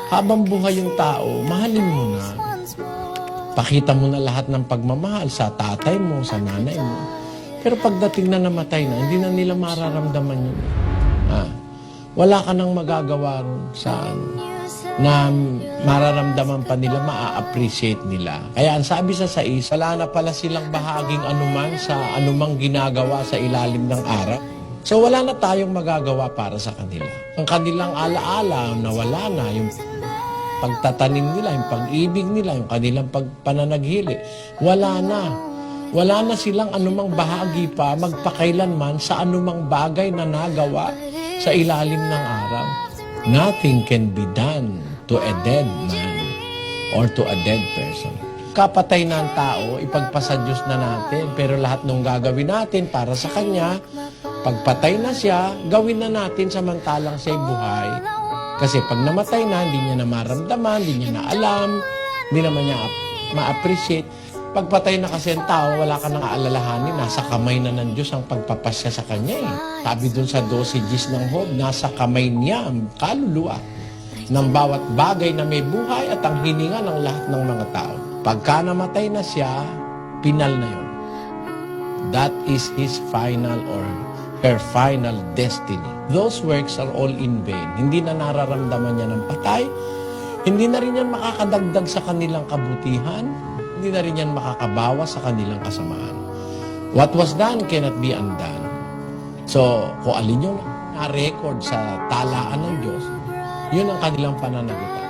Habang buhay yung tao, mahalin mo na. Pakita mo na lahat ng pagmamahal sa tatay mo, sa nanay mo. Pero pagdating na namatay na, hindi na nila mararamdaman yun. Wala ka nang magagawa saan na mararamdaman pa nila, maa-appreciate nila. Kaya ang sabi sa 6, wala na pala silang bahaging anuman sa anumang ginagawa sa ilalim ng araw. So wala na tayong magagawa para sa kanila. Ang kanilang alaala na wala na, yung pagtatanim nila, yung pag-ibig nila, yung kanilang pagpananaghili, wala na. Wala na silang anumang bahagi pa magpakailanman sa anumang bagay na nagawa sa ilalim ng araw. Nothing can be done to a dead man or to a dead person. Kapatay na ang tao, ipagpasa Diyos na natin. Pero lahat ng gagawin natin para sa Kanya, pagpatay na siya, gawin na natin samantalang siya'y buhay. Kasi pag namatay na, hindi niya na maramdaman, hindi niya na alam, hindi naman niya ma-appreciate. Pagpatay na kasi ang tao, wala ka nang aalalahanin. Nasa kamay na ng Diyos ang pagpapasya sa Kanya eh. Sabi dun sa 12 Gs ng Job, nasa kamay niya ang kaluluwa ng bawat bagay na may buhay at ang hininga ng lahat ng mga tao. Pagka namatay na siya, pinal na yun. That is his final or her final destiny. Those works are all in vain. Hindi na nararamdaman niya ng patay. Hindi na rin yan makakadagdag sa kanilang kabutihan. Hindi na rin yan makakabawas sa kanilang kasamaan. What was done cannot be undone. So, kung alin yung na-record sa talaan ng Diyos, yun ang kanilang pananagutan.